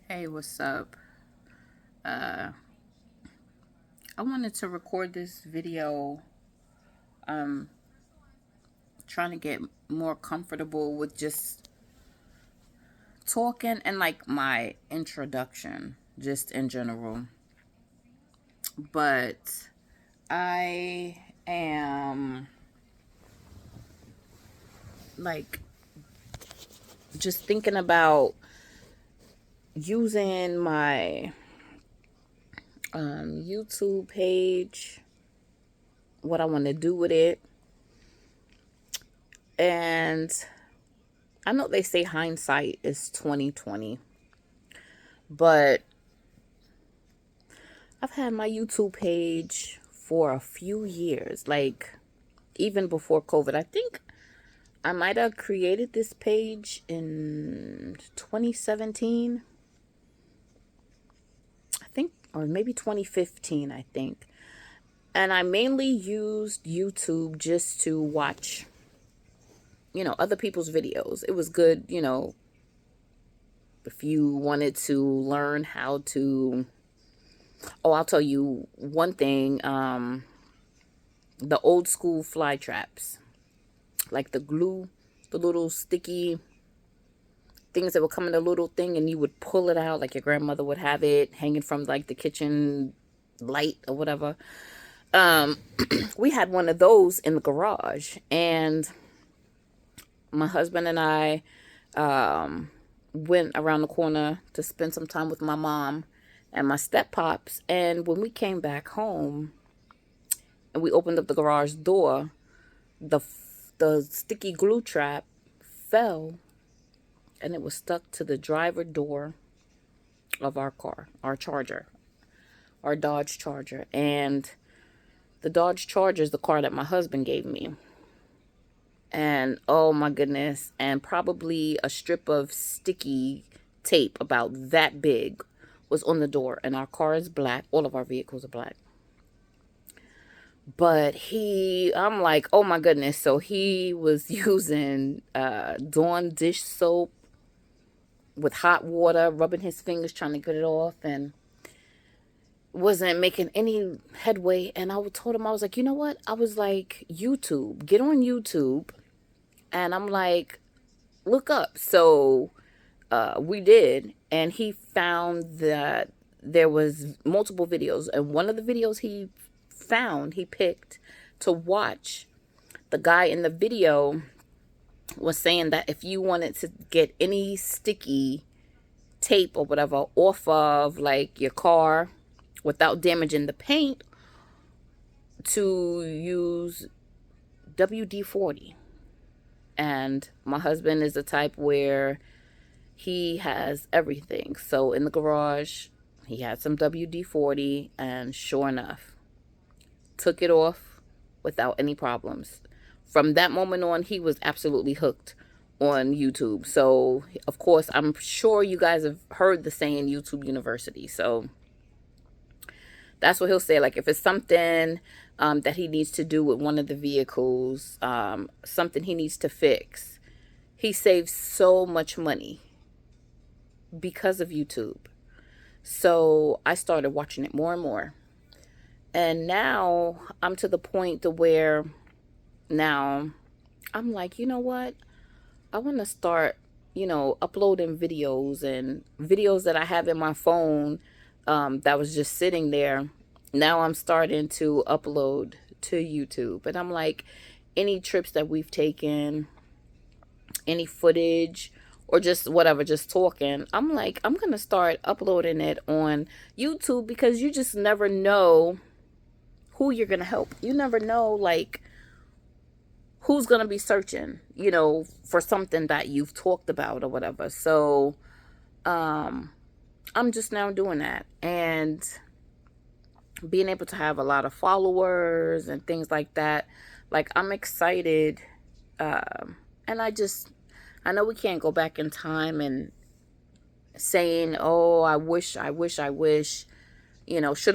Hey, what's up? Uh, I wanted to record this video. Um, trying to get more comfortable with just talking and like my introduction, just in general. But I am like just thinking about using my YouTube page, what I want to do with it, and I know they say hindsight is 2020, but I've had my YouTube page for a few years, like even before COVID. I think I might have created this page in 2017, I think, or maybe 2015, I think. And I mainly used YouTube just to watch, other people's videos. It was good, if you wanted to learn how to. Oh, I'll tell you one thing. The old school fly traps, like the glue, the little sticky things that would come in a little thing and you would pull it out like your grandmother would have it hanging from like the kitchen light or whatever. Um, we had one of those in the garage, and my husband and I went around the corner to spend some time with my mom and my step pops. And when we came back home and we opened up the garage door, the the sticky glue trap fell and it was stuck to the driver door of our car, our Charger, our Dodge Charger. And the Dodge Charger is the car that my husband gave me. And oh my goodness, and probably a strip of sticky tape about that big was on the door. And our car is black. All of our vehicles are black. But I'm like, oh my goodness. So he was using Dawn dish soap with hot water, rubbing his fingers, trying to get it off, and wasn't making any headway. And I told him, I was like, you know what? I was like, YouTube, get on YouTube. And I'm like, look up. So we did. And he found that there was multiple videos. And one of the videos he picked to watch, the guy in the video was saying that if you wanted to get any sticky tape or whatever off of like your car without damaging the paint, to use WD-40. And my husband is the type where he has everything. So in the garage, he had some WD-40, and sure enough, took it off without any problems. From that moment on, he was absolutely hooked on YouTube. So, of course, I'm sure you guys have heard the saying YouTube University. So, that's what he'll say. Like, if it's something that he needs to do with one of the vehicles, something he needs to fix, he saves so much money because of YouTube. So, I started watching it more and more. And now I'm to the point to where now I'm like, you know what? I want to start, uploading videos, and videos that I have in my phone that was just sitting there. Now I'm starting to upload to YouTube. And I'm like, any trips that we've taken, any footage, or just whatever, just talking, I'm like, I'm going to start uploading it on YouTube, because you just never know who you're going to help. You never know, like, who's going to be searching, for something that you've talked about or whatever. So, I'm just now doing that, and being able to have a lot of followers and things like that. Like, I'm excited. And I know we can't go back in time and saying, oh, I wish, shoulda,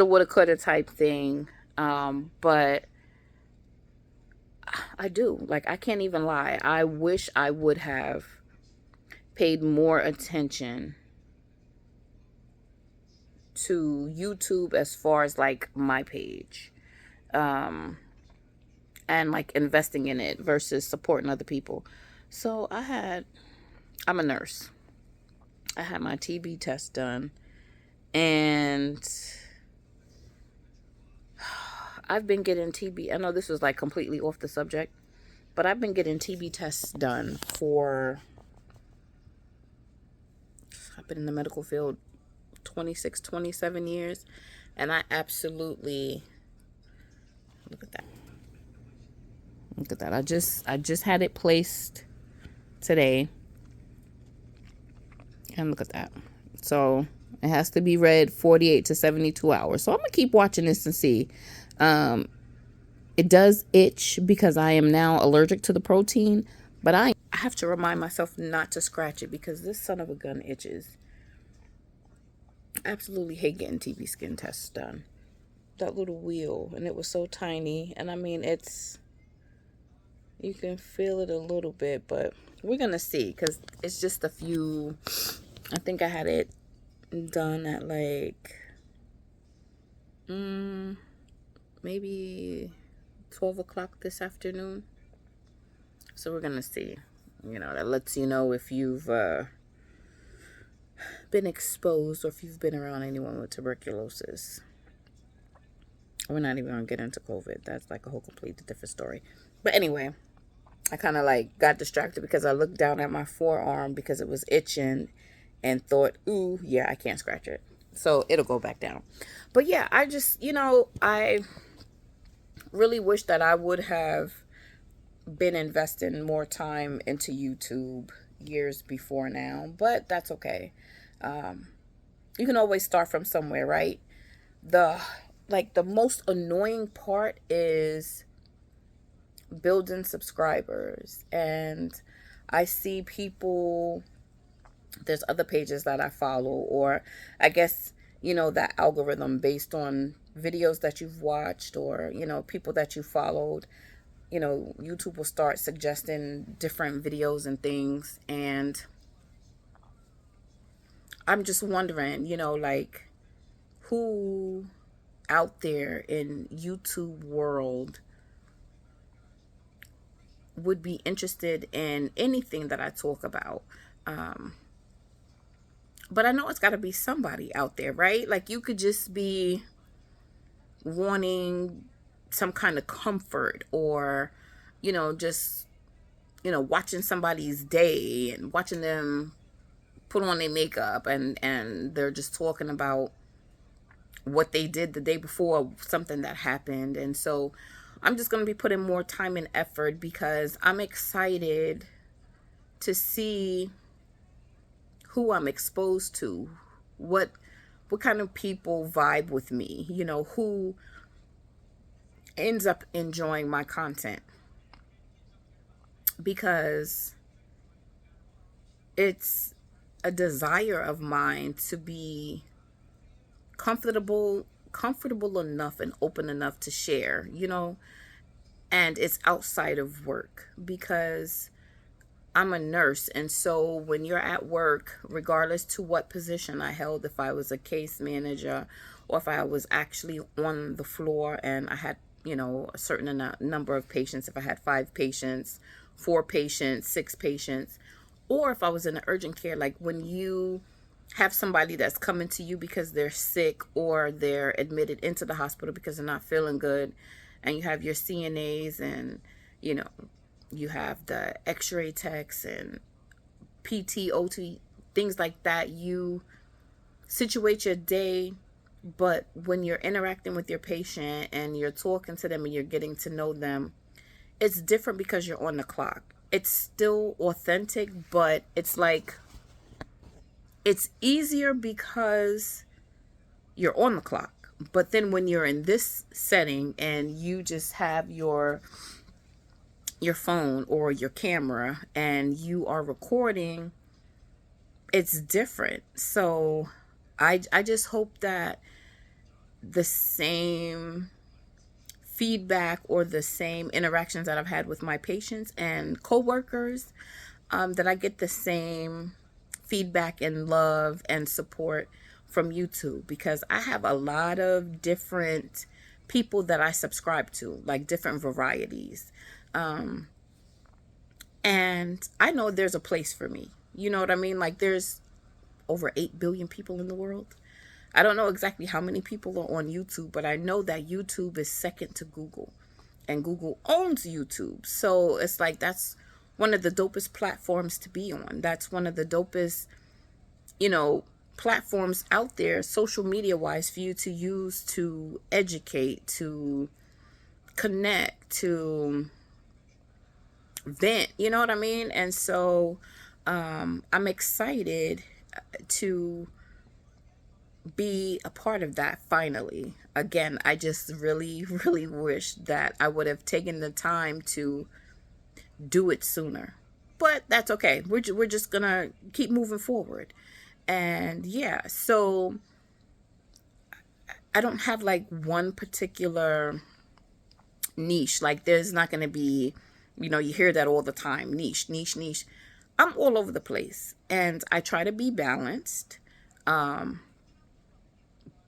woulda, coulda type thing. But I do. Like, I can't even lie. I wish I would have paid more attention to YouTube as far as like my page, and like investing in it versus supporting other people. So I'm a nurse. I had my TB test done, and I've been getting TB. I know this was like completely off the subject, but I've been getting TB tests done for, I've been in the medical field 26, 27 years, and I absolutely, look at that. Look at that. I just had it placed today. And look at that. So it has to be read 48 to 72 hours. So I'm going to keep watching this and see. It does itch because I am now allergic to the protein, but I have to remind myself not to scratch it because this son of a gun itches. I absolutely hate getting TB skin tests done. That little wheel, and it was so tiny. And I mean, you can feel it a little bit, but we're going to see because it's just a few. I think I had it done at like maybe 12 o'clock this afternoon. So we're going to see. You know, that lets you know if you've been exposed or if you've been around anyone with tuberculosis. We're not even going to get into COVID. That's like a whole completely different story. But anyway, I kind of like got distracted because I looked down at my forearm because it was itching and thought, ooh, yeah, I can't scratch it. So it'll go back down. But yeah, I just, I really wish that I would have been investing more time into YouTube years before now, but that's okay. You can always start from somewhere, right? The most annoying part is building subscribers, and I see people, there's other pages that I follow, or I guess that algorithm based on videos that you've watched or people that you followed, YouTube will start suggesting different videos and things, and I'm just wondering, like, who out there in YouTube world would be interested in anything that I talk about. But I know it's got to be somebody out there, right? Like, you could just be wanting some kind of comfort, or just watching somebody's day and watching them put on their makeup, and they're just talking about what they did the day before, something that happened. And so I'm just going to be putting more time and effort because I'm excited to see who I'm exposed to, what kind of people vibe with me, who ends up enjoying my content, because it's a desire of mine to be comfortable enough and open enough to share, and it's outside of work because I'm a nurse. And so when you're at work, regardless to what position I held, if I was a case manager or if I was actually on the floor and I had, a certain number of patients, if I had 5 patients, 4 patients, 6 patients, or if I was in an urgent care, like when you have somebody that's coming to you because they're sick or they're admitted into the hospital because they're not feeling good, and you have your CNAs and, you have the x-ray techs and PT, OT, things like that. You situate your day, but when you're interacting with your patient and you're talking to them and you're getting to know them, it's different because you're on the clock. It's still authentic, but it's like, it's easier because you're on the clock. But then when you're in this setting and you just have your phone or your camera and you are recording, it's different. So I just hope that the same feedback or the same interactions that I've had with my patients and coworkers, that I get the same feedback and love and support from YouTube, because I have a lot of different people that I subscribe to, like different varieties. And I know there's a place for me. You know what I mean? Like, there's over 8 billion people in the world. I don't know exactly how many people are on YouTube, but I know that YouTube is second to Google, and Google owns YouTube. So it's like, that's one of the dopest platforms to be on. That's one of the dopest, you know, platforms out there, social media wise, for you to use to educate, to connect, to vent. You know what I mean? And so I'm excited to be a part of that finally. Again, I just really, really wish that I would have taken the time to do it sooner. But that's okay. We're just going to keep moving forward. And yeah, so I don't have like one particular niche. Like, there's not going to be, you know, you hear that all the time, niche, niche, niche. I'm all over the place, and I try to be balanced.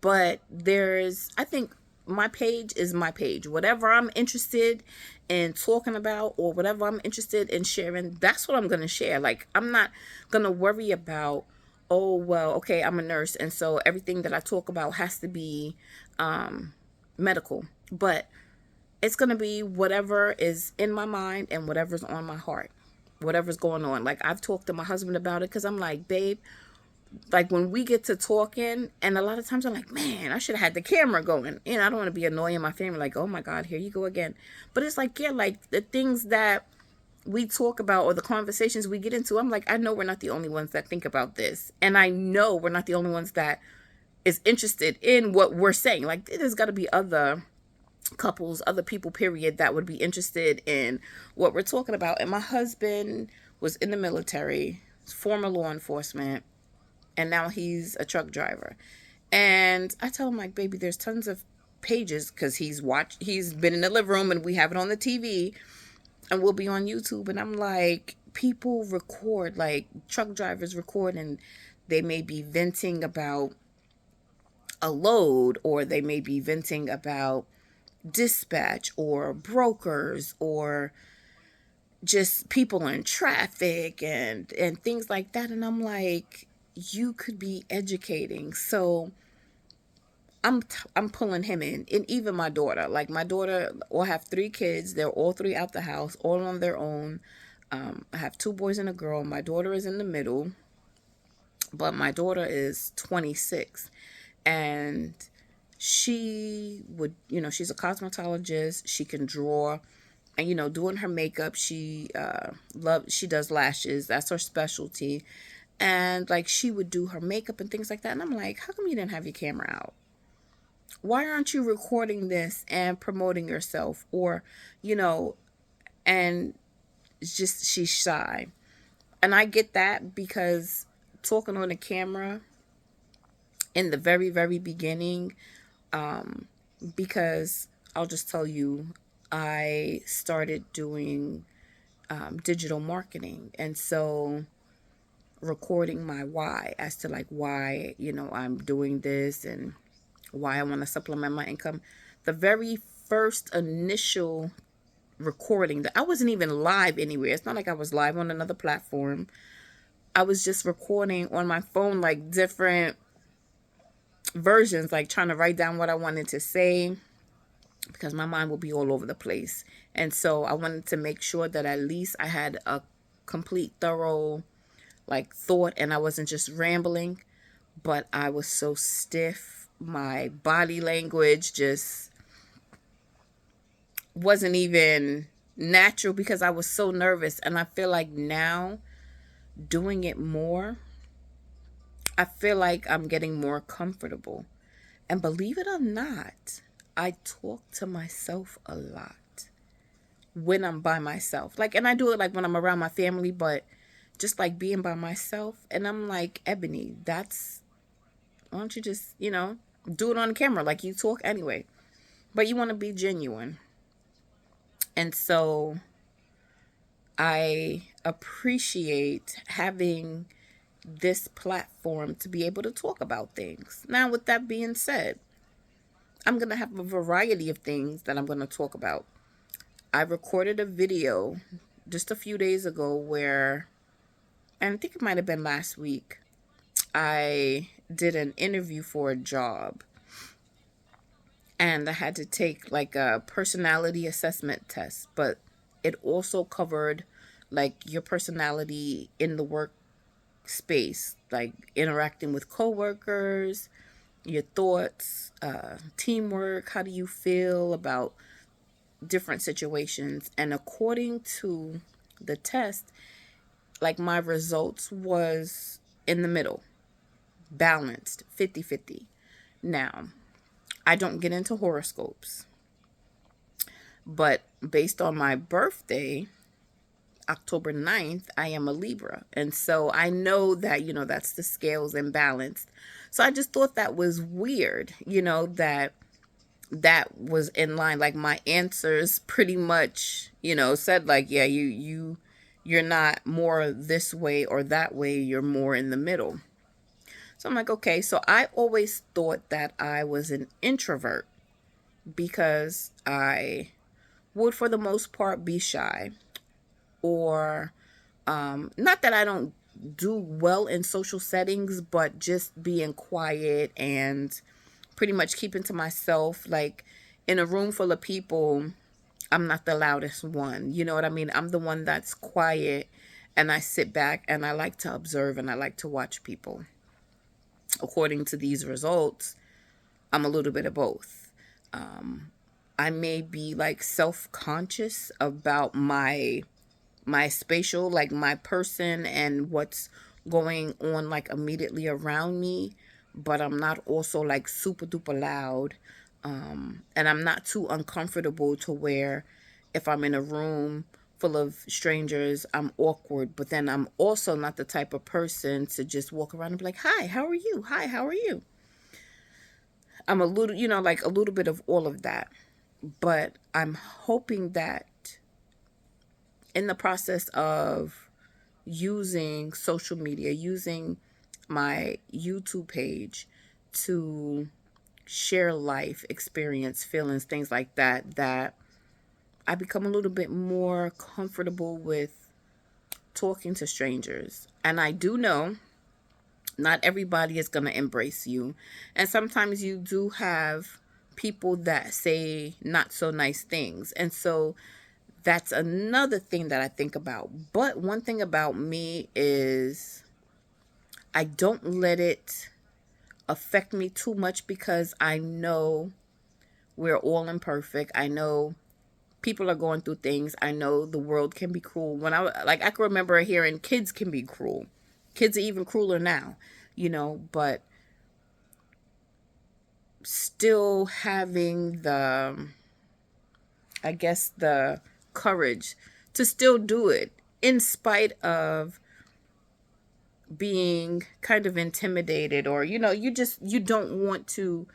But I think my page is my page. Whatever I'm interested in talking about, or whatever I'm interested in sharing, that's what I'm going to share. Like, I'm not going to worry about, oh, well, okay, I'm a nurse, and so everything that I talk about has to be medical. But it's going to be whatever is in my mind and whatever's on my heart, whatever's going on. Like, I've talked to my husband about it, because I'm like, babe, like, when we get to talking, and a lot of times I'm like, man, I should have had the camera going. And I don't want to be annoying my family, like, oh my God, here you go again. But it's like, yeah, like the things that we talk about, or the conversations we get into, I'm like, I know we're not the only ones that think about this. And I know we're not the only ones that is interested in what we're saying. Like, there's got to be other couples, other people, period, that would be interested in what we're talking about. And my husband was in the military, former law enforcement, and now he's a truck driver. And I tell him, like, baby, there's tons of pages, because he's been in the living room, and we have it on the TV, and we'll be on YouTube. And I'm like, people record, like truck drivers record, and they may be venting about a load, or they may be venting about dispatch, or brokers, or just people in traffic, and things like that. And I'm like, you could be educating. So I'm pulling him in. And even my daughter, like, my daughter will have 3 kids. They're all 3 out the house, all on their own. I have 2 boys and a girl. My daughter is in the middle, but my daughter is 26, and she would, she's a cosmetologist. She can draw, and doing her makeup, she does lashes. That's her specialty. And like, she would do her makeup and things like that. And I'm like, how come you didn't have your camera out? Why aren't you recording this and promoting yourself? Or, and it's just, she's shy. And I get that, because talking on the camera in the very, very beginning, because I'll just tell you, I started doing digital marketing. And so recording my why, as to like why, I'm doing this, and why I want to supplement my income. The very first initial recording, that I wasn't even live anywhere. It's not like I was live on another platform. I was just recording on my phone, like different versions, like trying to write down what I wanted to say, because my mind will be all over the place. And so I wanted to make sure that at least I had a complete, thorough, like, thought, and I wasn't just rambling. But I was so stiff. My body language just wasn't even natural, because I was so nervous. And I feel like now, doing it more, I feel like I'm getting more comfortable. And believe it or not, I talk to myself a lot when I'm by myself. Like, and I do it like when I'm around my family, but just like being by myself. And I'm like, Ebony, why don't you just, do it on camera, like you talk anyway. But you want to be genuine. And so I appreciate having this platform to be able to talk about things. Now, with that being said, I'm going to have a variety of things that I'm going to talk about. I recorded a video just a few days ago where, and I think it might have been last week, I did an interview for a job, and I had to take like a personality assessment test, but it also covered like your personality in the workspace, like interacting with coworkers, your thoughts, teamwork, how do you feel about different situations. And according to the test, like my results was in the middle, balanced, 50-50. Now, I don't get into horoscopes, but based on my birthday, October 9th, I am a Libra. And so I know that, that's the scales imbalanced. So I just thought that was weird, that was in line. Like my answers pretty much, said like, yeah, you're not more this way or that way, you're more in the middle. So I'm like, okay, so I always thought that I was an introvert because I would, for the most part, be shy. Or not that I don't do well in social settings, but just being quiet and pretty much keeping to myself. Like in a room full of people, I'm not the loudest one. You know what I mean? I'm the one that's quiet, and I sit back and I like to observe and I like to watch people. According to these results, I'm a little bit of both. I may be like self-conscious about my spatial, like my person and what's going on like immediately around me, but I'm not also like super duper loud. And I'm not too uncomfortable to where if I'm in a room full of strangers, I'm awkward. But then I'm also not the type of person to just walk around and be like, hi, how are you? Hi, how are you? I'm a little, like a little bit of all of that. But I'm hoping that in the process of using social media, using my YouTube page to share life, experience, feelings, things like that, that I become a little bit more comfortable with talking to strangers. And I do know not everybody is going to embrace you. And sometimes you do have people that say not so nice things. And so that's another thing that I think about. But one thing about me is I don't let it affect me too much because I know we're all imperfect. I know people are going through things. I know the world can be cruel. I can remember hearing kids can be cruel. Kids are even crueler now, but still having the courage to still do it in spite of being kind of intimidated, or you don't want to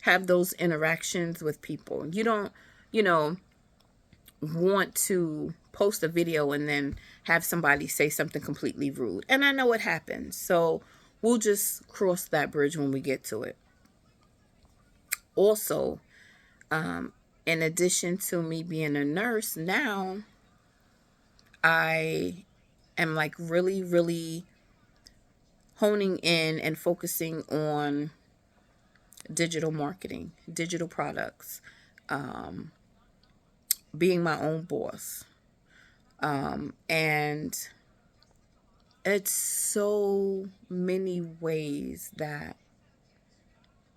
have those interactions with people. You don't want to post a video and then have somebody say something completely rude. And I know it happens, so we'll just cross that bridge when we get to it. Also, in addition to me being a nurse, now I am like really, really honing in and focusing on digital marketing, digital products, being my own boss. And it's so many ways that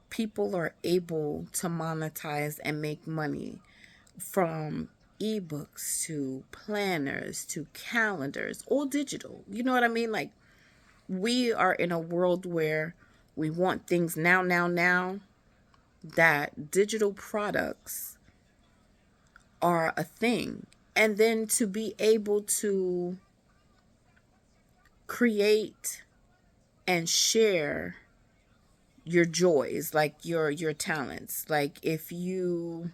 people are able to monetize and make money, from ebooks to planners to calendars, all digital. You know what I mean? Like, we are in a world where we want things now, now, now, that digital products are a thing. And then to be able to create and share your joys, like your talents. Like if you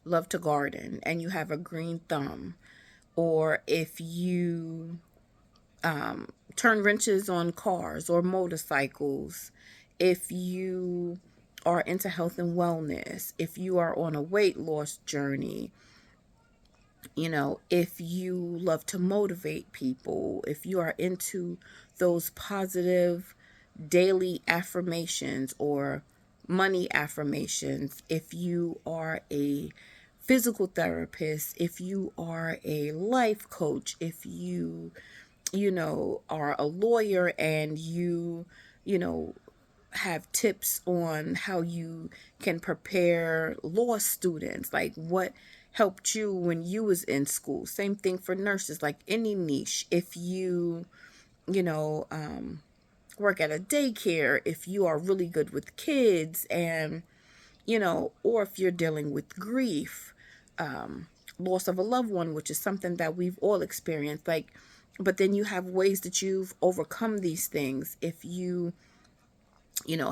love to garden and you have a green thumb, or if you turn wrenches on cars or motorcycles, if you are into health and wellness, if you are on a weight loss journey, if you love to motivate people, if you are into those positive daily affirmations or money affirmations, if you are a physical therapist, if you are a life coach, if you are a lawyer and you know, have tips on how you can prepare law students, like what helped you when you was in school. Same thing for nurses, like any niche. If you know, work at a daycare, if you are really good with kids, and or if you're dealing with grief, loss of a loved one, which is something that we've all experienced, like, but then you have ways that you've overcome these things. If you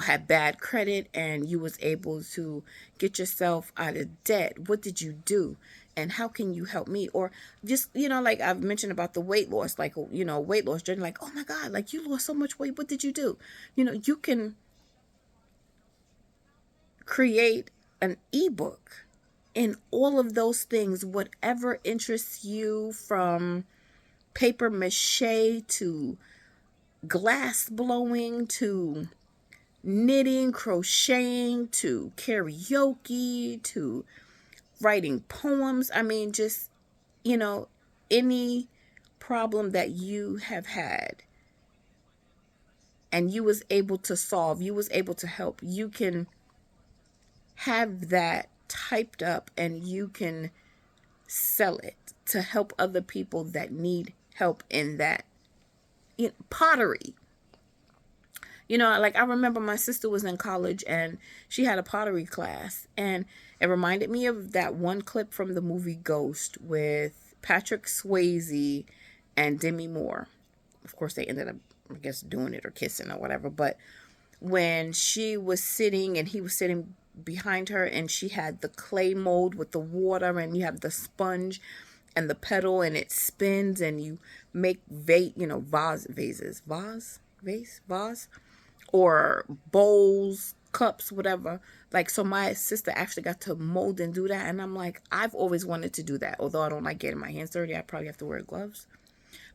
had bad credit and you was able to get yourself out of debt, what did you do? And how can you help me? Or just, like I've mentioned about the weight loss, like, weight loss journey, like, oh my God, like you lost so much weight. What did you do? You can create an ebook in all of those things, whatever interests you, from paper mache to glass blowing to knitting, crocheting, to karaoke, to writing poems. I mean, just, any problem that you have had and you was able to solve, you was able to help, you can have that typed up and you can sell it to help other people that need help in that. Pottery. Like I remember my sister was in college and she had a pottery class, and it reminded me of that one clip from the movie Ghost with Patrick Swayze and Demi Moore. Of course, they ended up, I guess, doing it or kissing or whatever. But when she was sitting and he was sitting behind her, and she had the clay mold with the water, and you have the sponge and the pedal, and it spins, and you make vase, or bowls, cups, whatever. Like, so my sister actually got to mold and do that. And I'm like, I've always wanted to do that. Although I don't like getting my hands dirty, I probably have to wear gloves.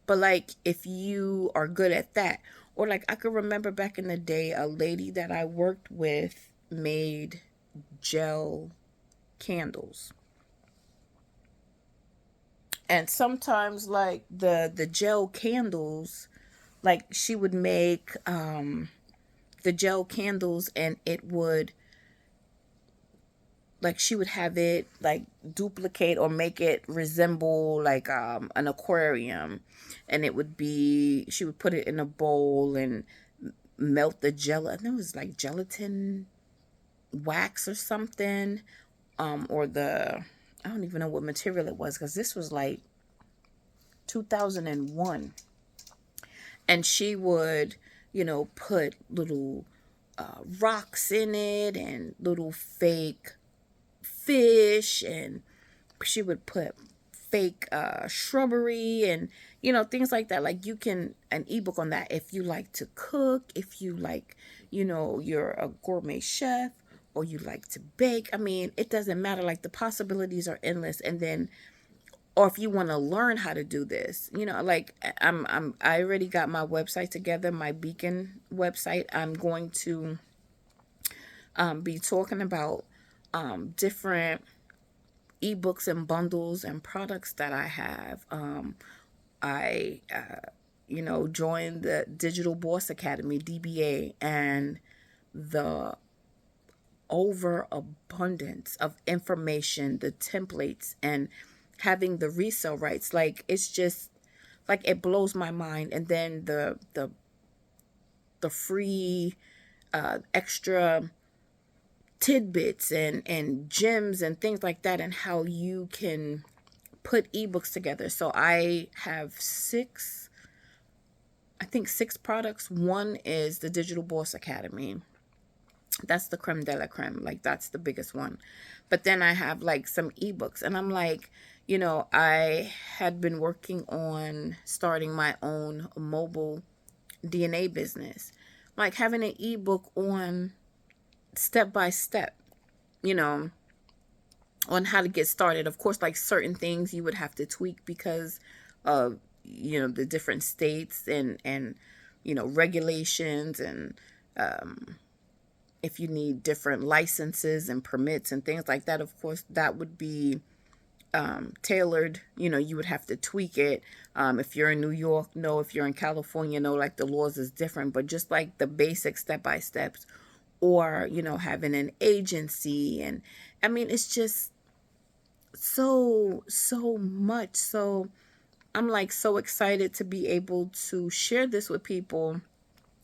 But like, if you are good at that, or like, I could remember back in the day, a lady that I worked with made gel candles. And sometimes, like, the gel candles, like, she would make the gel candles, and it would, like, she would have it like duplicate or make it resemble like an aquarium, and it would be, she would put it in a bowl and melt the gel. I think it was like gelatin wax or something, or I don't even know what material it was, because this was like 2001. And she would, put little rocks in it and little fake fish, and she would put fake shrubbery and things like that. Like, you can, an ebook on that, if you like to cook, if you like, you're a gourmet chef, or you like to bake. I mean, it doesn't matter. Like, the possibilities are endless. And then, or if you want to learn how to do this, like, I already got my website together, my Beacon website. I'm going to be talking about different ebooks and bundles and products that I have. I joined the Digital Boss Academy, DBA, and the overabundance of information, the templates, and having the resale rights, like, it's just like, it blows my mind. And then the free extra tidbits and gems and things like that, and how you can put ebooks together. So I have six products. One is the Digital Boss Academy. That's the creme de la creme. Like, that's the biggest one. But then I have like some ebooks, and I'm like, I had been working on starting my own mobile DNA business, like having an ebook on step by step, you know, on how to get started. Of course, like certain things you would have to tweak because of the different states and regulations, and if you need different licenses and permits and things like that. Of course, that would be tailored. You would have to tweak it. If you're in New York, no. If you're in California, no. Like the laws is different, but just like the basic step by steps, or having an agency. And I mean, it's just so much. So I'm like so excited to be able to share this with people,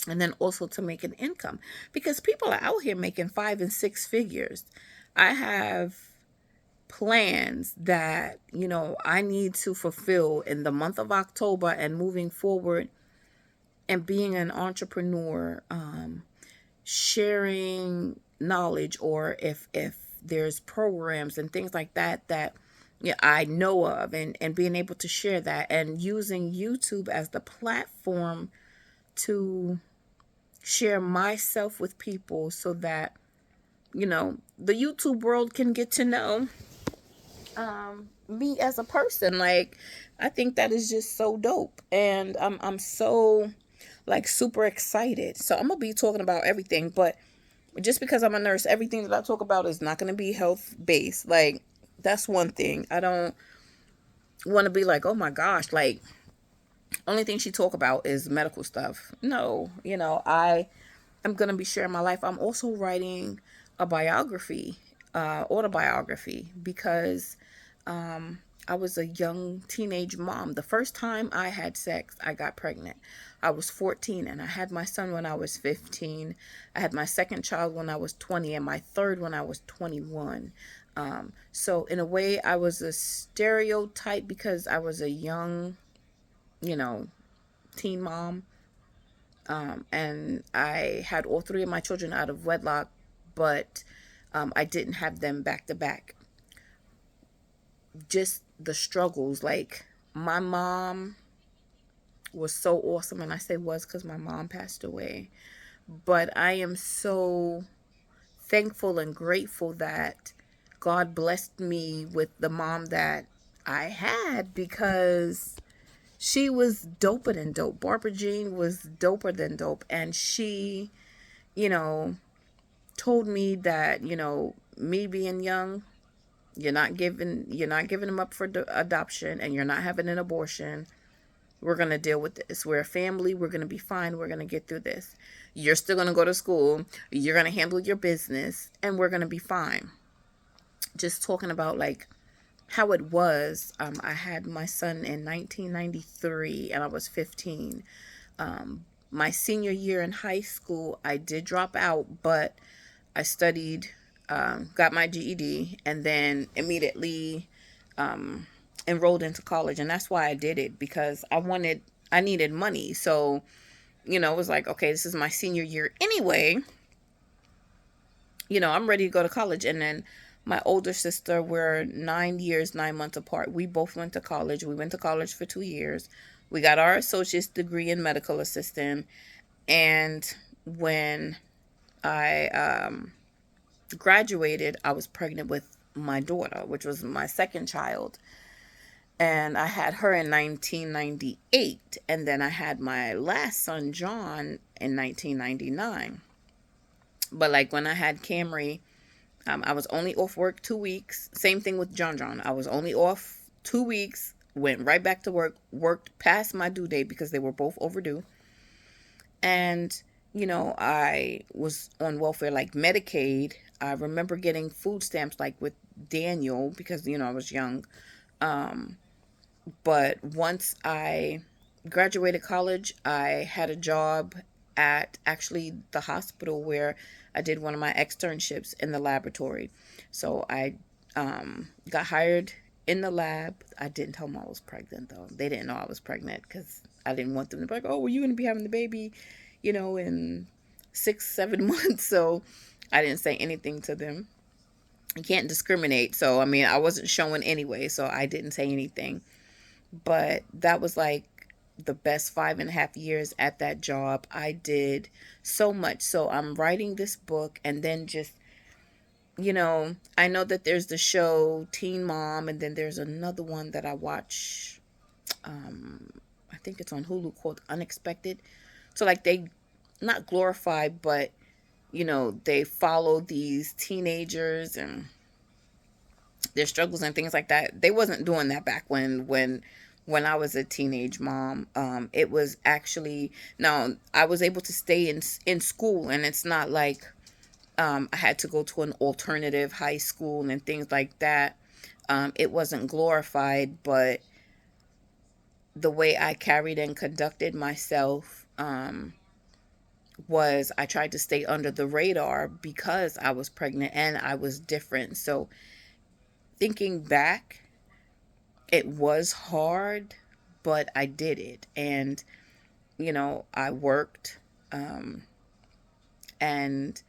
and then also to make an income, because people are out here making 5 and 6 figures. I have plans that I need to fulfill in the month of October and moving forward, and being an entrepreneur, sharing knowledge, or if there's programs and things like that I know of, and being able to share that, and using YouTube as the platform to share myself with people, so that the YouTube world can get to know me as a person. Like, I think that is just so dope, and I'm so like super excited. So I'm gonna be talking about everything, but just because I'm a nurse, everything that I talk about is not gonna be health based. Like, that's one thing. I don't want to be like, oh my gosh, like only thing she talk about is medical stuff. No, I am gonna be sharing my life. I'm also writing a biography, autobiography, because I was a young teenage mom. The first time I had sex, I got pregnant. I was 14, and I had my son when I was 15. I had my second child when I was 20, and my third when I was 21. So in a way, I was a stereotype because I was a young, you know, teen mom. And I had all three of my children out of wedlock, but I didn't have them back to back. Just the struggles. Like, my mom was so awesome, and I say was because my mom passed away. But I am so thankful and grateful that God blessed me with the mom that I had, because she was doper than dope. Barbara Jean was doper than dope. And she, you know, told me that, me being young, you're not giving them up for adoption, and you're not having an abortion. We're going to deal with this. We're a family. We're going to be fine. We're going to get through this. You're still going to go to school. You're going to handle your business, and we're going to be fine. Just talking about like how it was. I had my son in 1993, and I was 15. My senior year in high school, I did drop out, but I studied, got my GED, and then immediately enrolled into college. And that's why I did it, because I needed money. So, it was like, okay, this is my senior year anyway. I'm ready to go to college. And then my older sister, we're 9 years, 9 months apart. We both went to college. We went to college for 2 years. We got our associate's degree in medical assistant. And when I graduated, I was pregnant with my daughter, which was my second child. And I had her in 1998. And then I had my last son, John, in 1999. But like when I had Camry, I was only off work 2 weeks. Same thing with John. I was only off 2 weeks, went right back to work, worked past my due date because they were both overdue. And, I was on welfare like Medicaid. I remember getting food stamps like with Daniel because, I was young. But once I graduated college, I had a job at actually the hospital where I did one of my externships in the laboratory. So I got hired in the lab. I didn't tell them I was pregnant, though. They didn't know I was pregnant because I didn't want them to be like, oh, well, you're going to be having the baby, in 6, 7 months. So I didn't say anything to them. You can't discriminate. So, I mean, I wasn't showing anyway, so I didn't say anything. But that was like the best 5.5 years at that job. I did so much. So I'm writing this book, and then just, I know that there's the show Teen Mom, and then there's another one that I watch. Um, I think it's on Hulu, called Unexpected. So, like, they not glorify, but they follow these teenagers and their struggles and things like that. They wasn't doing that back when I was a teenage mom. It was actually, now I was able to stay in school, and it's not like I had to go to an alternative high school and things like that. It wasn't glorified, but the way I carried and conducted myself, was I tried to stay under the radar because I was pregnant and I was different. So thinking back, it was hard, but I did it. And, I worked, and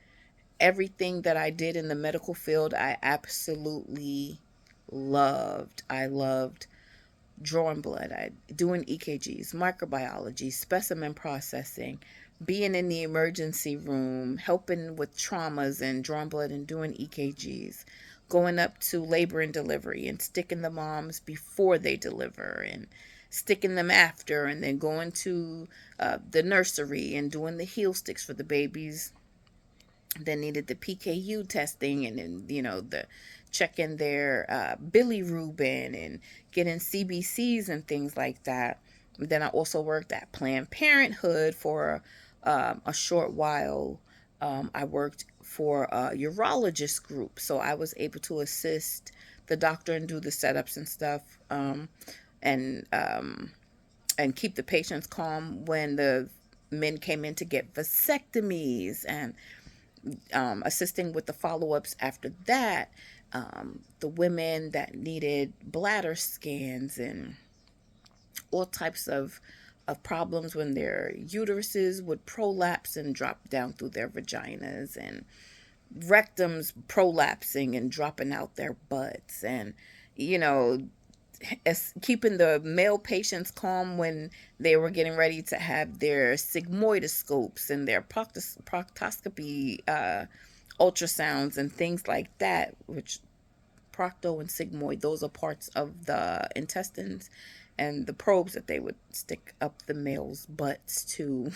everything that I did in the medical field, I absolutely loved. I loved drawing blood, doing EKGs, microbiology, specimen processing, being in the emergency room, helping with traumas and drawing blood and doing EKGs, going up to labor and delivery and sticking the moms before they deliver and sticking them after, and then going to the nursery and doing the heel sticks for the babies that needed the PKU testing, and then the checking their bilirubin and getting CBCs and things like that. And then I also worked at Planned Parenthood for a short while. I worked for a urologist group, so I was able to assist the doctor and do the setups and stuff, and and keep the patients calm when the men came in to get vasectomies, and assisting with the follow-ups after that. The women that needed bladder scans and all types of problems when their uteruses would prolapse and drop down through their vaginas, and rectums prolapsing and dropping out their butts, and you know as keeping the male patients calm when they were getting ready to have their sigmoidoscopes and their proctoscopy ultrasounds and things like that, which procto and sigmoid, those are parts of the intestines and the probes that they would stick up the male's butts to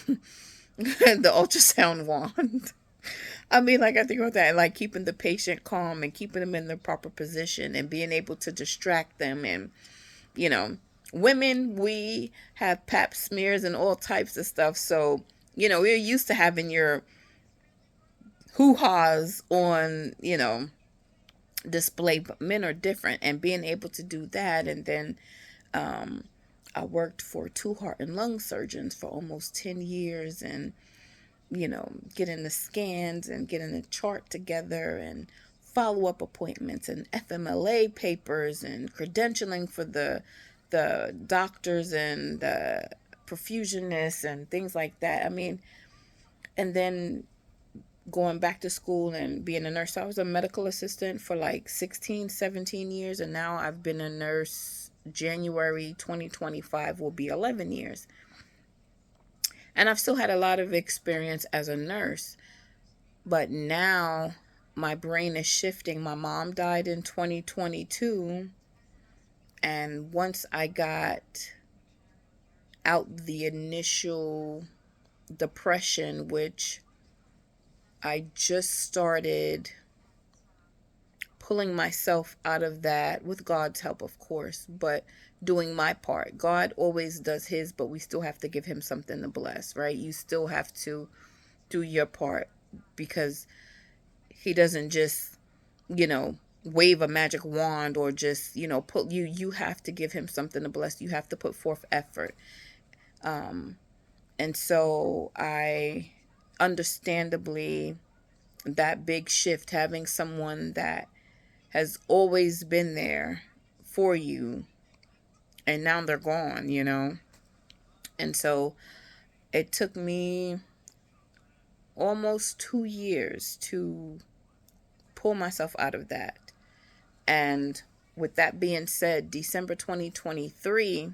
the ultrasound wand. I mean, like, I think about that, like keeping the patient calm and keeping them in the proper position and being able to distract them. And, you know, women, we have pap smears and all types of stuff. So, we're used to having your hoo-ha's on, display, but men are different. And being able to do that. And then I worked for two heart and lung surgeons for almost 10 years, and getting the scans and getting the chart together and follow-up appointments and FMLA papers and credentialing for the doctors and the perfusionists and things like that. I mean, and then going back to school and being a nurse. I was a medical assistant for like 16, 17 years, and now I've been a nurse. January 2025 will be 11 years. And I've still had a lot of experience as a nurse. But now my brain is shifting. My mom died in 2022. And once I got out the initial depression, which I just started pulling myself out of that with God's help, of course, but doing my part. God always does his, but we still have to give him something to bless, right? You still have to do your part, because he doesn't just, wave a magic wand or just, put you have to give him something to bless. You have to put forth effort. And so I understandably, that big shift, having someone that has always been there for you, and now they're gone. And so it took me almost 2 years to pull myself out of that. And with that being said, December 2023,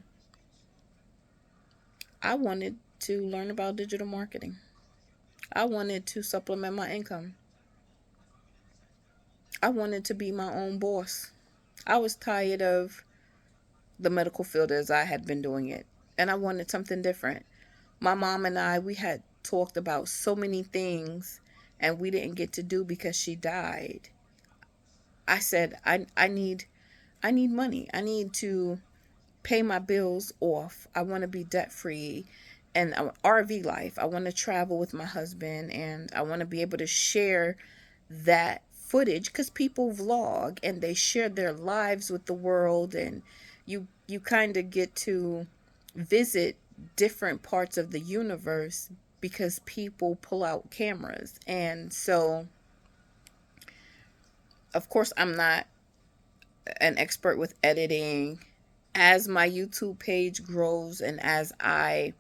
I wanted to learn about digital marketing. I wanted to supplement my income. I wanted to be my own boss. I was tired of the medical field as I had been doing it, and I wanted something different. My mom and I, we had talked about so many things, and we didn't get to do because she died. I said, I need money. I need to pay my bills off. I want to be debt free and RV life. I want to travel with my husband, and I want to be able to share that footage because people vlog and they share their lives with the world, and you kind of get to visit different parts of the universe because people pull out cameras. And so of course I'm not an expert with editing. As my YouTube page grows and as I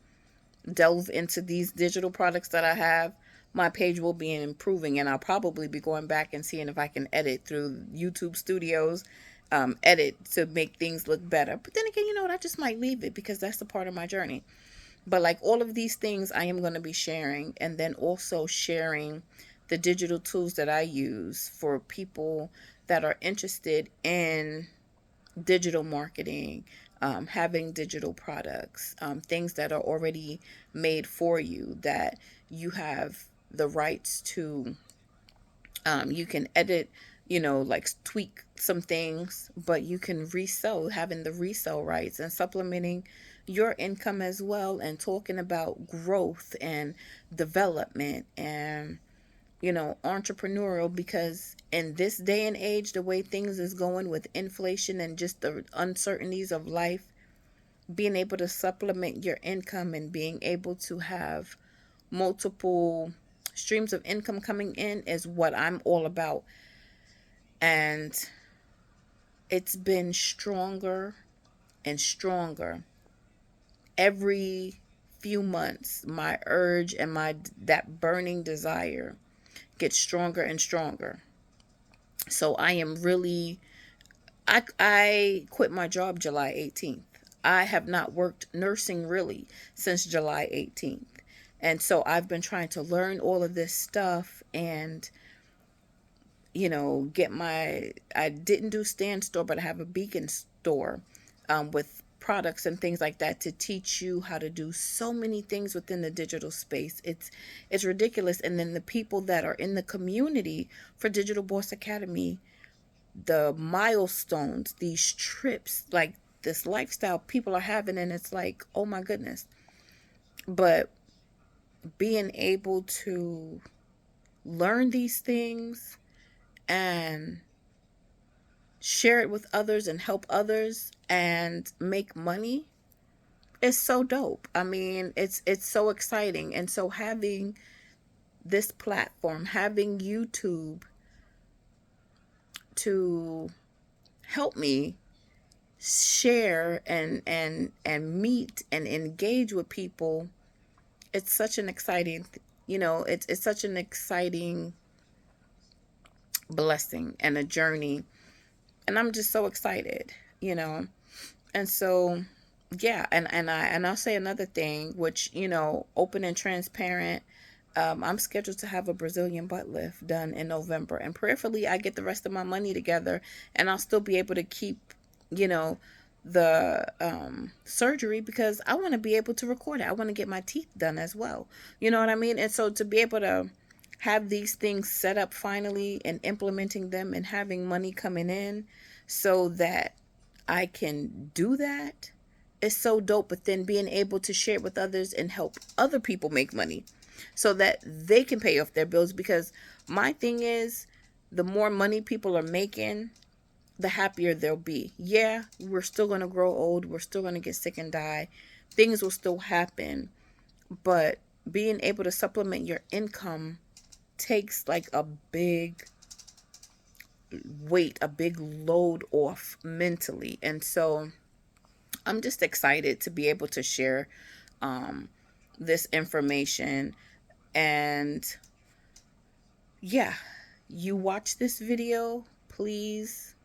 delve into these digital products that I have, my page will be improving, and I'll probably be going back and seeing if I can edit through YouTube Studios, edit to make things look better. But then again, you know what? I just might leave it because that's the part of my journey. But like all of these things, I am going to be sharing, and then also sharing the digital tools that I use for people that are interested in digital marketing, having digital products, things that are already made for you that you have the rights to. You can edit, like tweak some things, but you can resell, having the resell rights and supplementing your income as well, and talking about growth and development and entrepreneurial, because in this day and age, the way things is going with inflation and just the uncertainties of life, being able to supplement your income and being able to have multiple streams of income coming in is what I'm all about. And it's been stronger and stronger every few months. My urge and my that burning desire gets stronger and stronger. So I am really, I quit my job July 18th. I have not worked nursing really since July 18th. And so I've been trying to learn all of this stuff and, get I didn't do stand store, but I have a beacon store with products and things like that to teach you how to do so many things within the digital space. It's ridiculous. And then the people that are in the community for Digital Boss Academy, the milestones, these trips, like this lifestyle people are having, and it's like, oh my goodness. But being able to learn these things and share it with others and help others and make money is so dope. I mean, it's so exciting. And so having this platform, having YouTube to help me share and meet and engage with people, it's such an exciting it's such an exciting blessing and a journey, and I'm just so excited. And so yeah, and I'll say another thing, which open and transparent. I'm scheduled to have a Brazilian butt lift done in November, and prayerfully I get the rest of my money together, and I'll still be able to keep, you know, the surgery, because I want to be able to record it. I want to get my teeth done as well. You know what I mean? And so to be able to have these things set up finally and implementing them and having money coming in so that I can do that is so dope. But then being able to share it with others and help other people make money so that they can pay off their bills. Because my thing is, the more money people are making, the happier they'll be. Yeah, we're still going to grow old. We're still going to get sick and die. Things will still happen. But being able to supplement your income takes like a big weight, a big load off mentally. And so I'm just excited to be able to share this information. And yeah, you watch this video, please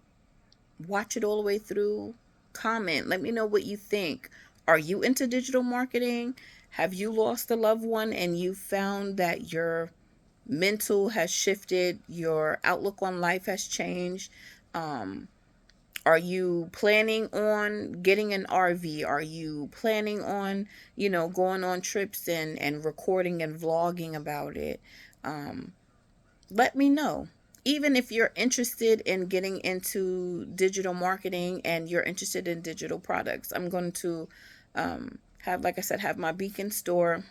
watch it all the way through. Comment. Let me know what you think. Are you into digital marketing? Have you lost a loved one and you found that your mental has shifted, your outlook on life has changed? Are you planning on getting an RV? Are you planning on, going on trips and recording and vlogging about it? Let me know. Even if you're interested in getting into digital marketing and you're interested in digital products, I'm going to have, like I said, have my Beacon store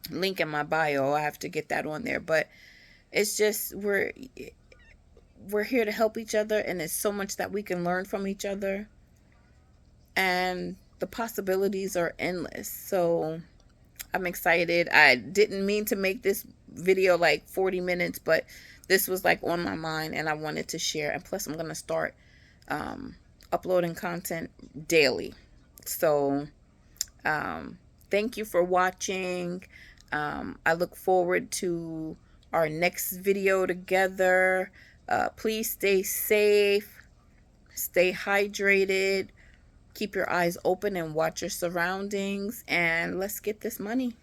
link in my bio. I have to get that on there, but it's just we're here to help each other, and there's so much that we can learn from each other, and the possibilities are endless. So I'm excited. I didn't mean to make this video like 40 minutes, but this was like on my mind and I wanted to share. And plus, I'm going to start uploading content daily. So, thank you for watching. I look forward to our next video together. Please stay safe, stay hydrated, keep your eyes open and watch your surroundings, and let's get this money.